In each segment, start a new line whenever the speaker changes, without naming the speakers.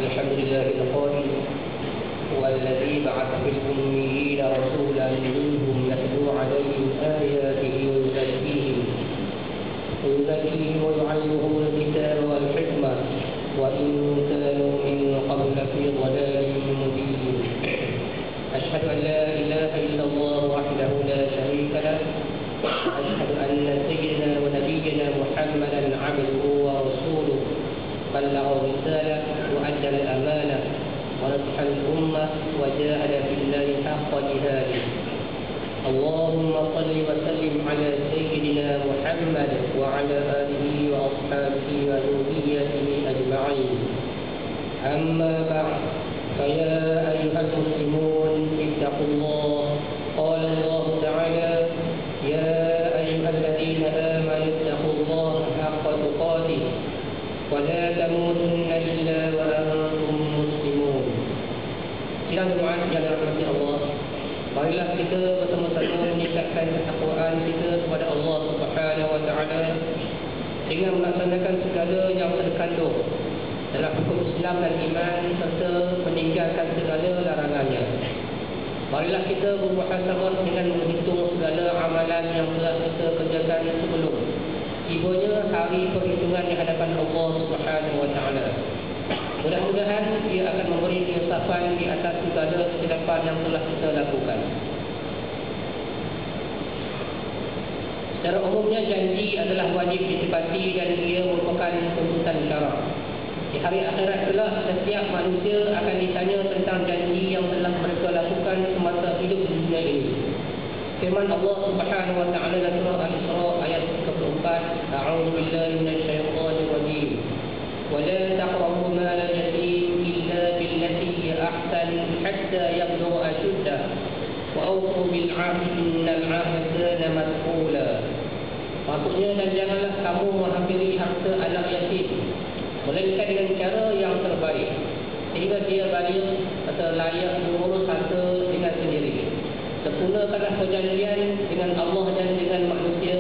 الحمد لله القائل هو الذي بعث في الأميين رسولا منهم يتلو عليهم آياته ويزكيهم ويعلمهم الكتاب والحكمة وإن كانوا من قبل في ضلال مبين. أشهد أن لا إله إلا الله وحده لا شريك له. أشهد أن سيدنا ونبينا محمدا عبده ورسوله بلغ الرسالة وأدى الأمانة ونصح الأمة وجاهد في الله حق جهاده. اللهم صل وسلم على سيدنا محمد وعلى آله وأصحابه وذريته أجمعين. أما بعد، فيا أيها المسلمون اتقوا الله. قال الله تعالى: يا أيها الذين آمنوا اتقوا الله حق تقاته ولا تموتن إلا وأنتم مسلمون. Sidang Jumaat yang dirahmati Allah, marilah kita bersama-sama meningkatkan ketakwaan kita kepada Allah Subhanahu wa taala dengan melaksanakan segala yang terkandung dalam hukum Islam dan iman serta meninggalkan segala larangannya. Marilah kita bermuhasabah dengan menghitung segala amalan yang telah kita kerjakan sebelum tibanya hari perhitungan di hadapan Allah Subhanahu wa taala. Mudah-mudahan ia akan memberi keinsafan di atas segala kesilapan yang telah kita lakukan. Secara umumnya janji adalah wajib ditepati dan ia merupakan tuntutan syarak. Di hari akhirat kelak setiap manusia akan ditanya tentang janji yang telah mereka lakukan semasa hidup di dunia ini. Firman Allah Subhanahu wa taala dalam surah Al-Isra ayat 34, A'udzu billahi minasyaitonir rajim. Wa la taqrabu mal al-yatim illa billati hiya ahsan hatta yablugha ashuddah wa awfu bil 'ahdi innal 'ahda kana mas'ula. Maksudnya, dan janganlah kamu menghampiri harta anak yatim melainkan dengan cara yang terbaik sehingga dia baligh atau layak mengurus harta dengan sendiri. Sempurnakanlah perjanjian dengan Allah dan dengan manusia.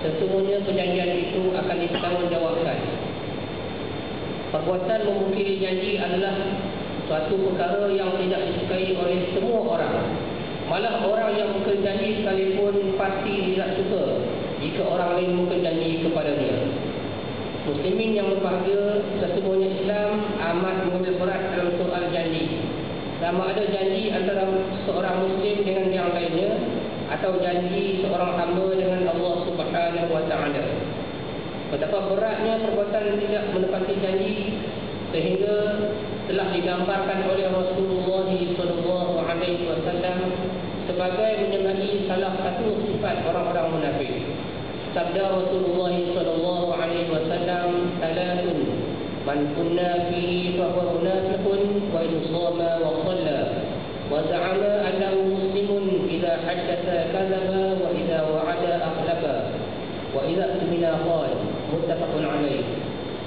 Sesungguhnya perjanjian itu akan ditanggungjawabkan. Perbuatan memungkiri janji adalah suatu perkara yang tidak disukai oleh semua orang. Malah orang yang mungkir janji sekalipun pasti tidak suka jika orang lain mungkir janji kepadanya. Muslimin yang berbahagia, sesungguhnya Islam amat mengambil berat dalam soal janji. Sama ada janji antara seorang Muslim dengan yang lainnya atau janji seorang hamba dengan Allah Subhanahu wa taala. Betapa beratnya perbuatan tidak menepati janji sehingga telah digambarkan oleh Rasulullah SAW sebagai menyamai salah satu sifat orang-orang munafik. Sabda Rasulullah SAW, "Thalathun man kunna fihi fa huwa munafiqun wa in shama wa shalla wa za'ama annahu muslimun idza haddatha kadzaba wa idza wa'ada akhlafa wa idza tumina qala." Muttafaqun alaih.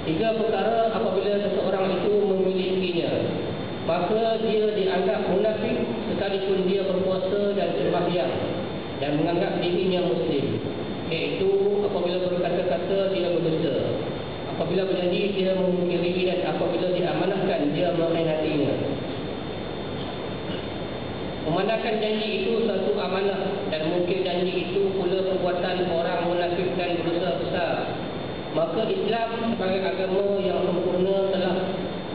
Tiga perkara apabila seseorang itu memilikinya, maka dia dianggap munafik sekalipun dia berpuasa dan sembahyang dan menganggap dirinya muslim. Iaitu apabila berkata-kata dia berdusta, apabila berjanji dia memungkiri, dan apabila diamanahkan dia mengkhianatinya. Memandangkan janji itu satu amanah dan mungkir janji itu pula perbuatan orang munafik dan berdosa besar. Maka Islam sebagai agama yang sempurna telah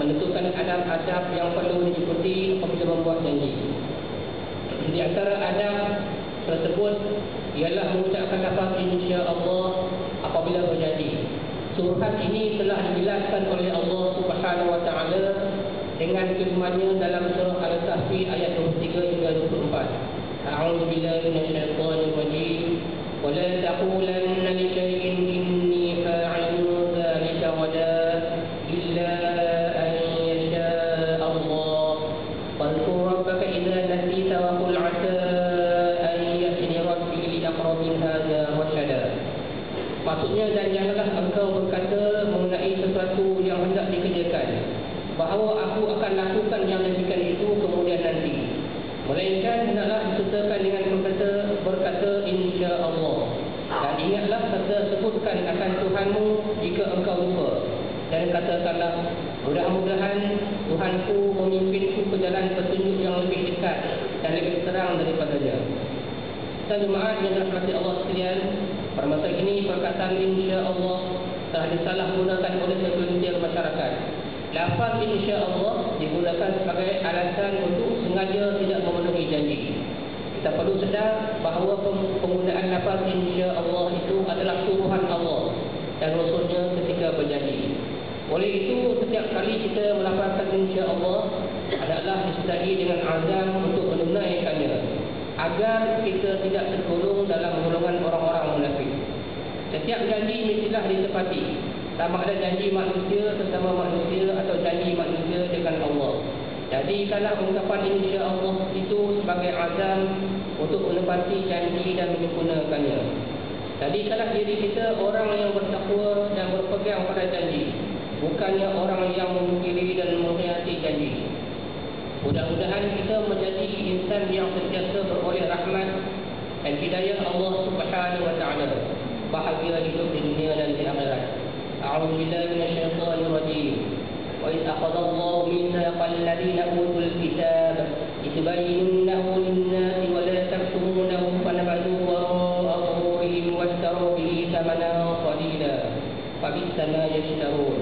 menentukan adab-adab yang perlu diikuti apabila membuat janji. Di antara adab tersebut ialah mengucapkan lafaz insya-Allah apabila berjanji. Surat ini telah dijelaskan oleh Allah Subhanahu wa taala dengan firman-Nya dalam surah Al-Kahfi ayat 23 hingga 24. A'udzu billahi minasyaitonir rajim. Wa la taqulanna li shay'in inni fa'ilun dzalika ghadan illa an yasha Allah. Wadhkur rabbaka idza nasita wa qul 'asa an yahdini rabbi li aqrab min hadha rashada. Maksudnya, dan janganlah engkau berkata mengenai sesuatu yang hendak dikerjakan bahawa aku akan lakukan yang demikian itu kemudian nanti, melainkan hendaklah disertakan dengan berkata insya Allah. Dan ingatlah serta sebutkan akan Tuhanmu jika engkau lupa, dan katakanlah Mudah-mudahan Tuhanku memimpinku ke jalan petunjuk yang lebih dekat dan lebih terang daripadanya. Dan jemaah yang dirahmati Allah sekalian, pada masa ini perkataan insya-Allah telah disalahgunakan oleh segelintir masyarakat. Lafaz insya-Allah digunakan sebagai alasan untuk sengaja tidak memenuhi janji. Kita perlu sedar bahawa penggunaan lafaz insya-Allah itu adalah suruhan Allah dan Rasulnya ketika berjanji. Oleh itu, setiap kali kita melafazkan insya-Allah adalah disertai dengan azam untuk menunaikannya, agar kita tidak tergolong dalam golongan orang-orang munafik. Setiap janji mestilah ditepati, sama ada janji manusia sesama manusia atau janji manusia dengan Allah. Jadi kalau ungkapan insya-Allah itu sebagai azam untuk menepati janji dan menyempurnakannya. Jadi kalau diri kita orang yang bertakwa dan berpegang pada janji, bukannya orang yang memungkiri dan mengkhianati janji. Mudah-mudahan kita menjadi insan yang sentiasa beroleh rahmat dan hidayah Allah Subhanahu wa taala, bahagia hidup di dunia dan di akhirat. A'udzu billahi minasyaitonir rajim. Wa idh akhadha Allahu mitsaqal ladzina utul kitab litubayyinunahu lin-nasi wa la taktumunahu fanabadhuhu wara'a dhuhurihim washtaru bihi thamanan qalila fabissa ma yashtarun.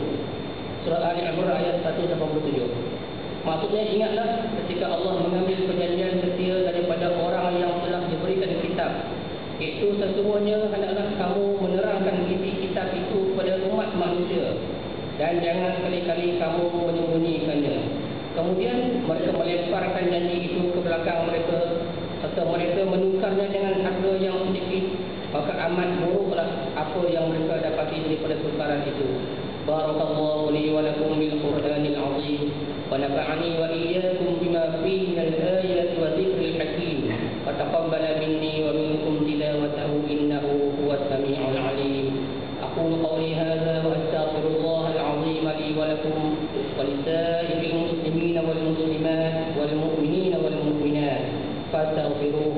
Surah Al-Imran ayat 187. Maksudnya, ingatlah ketika Allah mengambil perjanjian setia daripada orang yang telah diberikan kitab, itu sesungguhnya hendaklah kamu menerangkan isi kitab itu kepada umat manusia, dan jangan sekali-kali kamu menyembunyikannya. Kemudian mereka melemparkan janji itu ke belakang mereka, serta mereka menukarnya dengan harga yang sedikit, maka amat buruklah apa yang mereka dapati daripada tukaran itu. Barakallahu li wa lakum bil Qur'anil azim wa nafa'ani wa iyyakum bima fihi min al-ayati wa dhikril hakim wa taqabbala minni wa minkum tilawatahu innahu huwas sami'ul 'alim. Aqulu qawli hadha wa astaghfirullahal 'azim li wa lakum wa lisa'iril muslimin wal muslimat wal mu'minin wal mu'minat fastaghfiruhu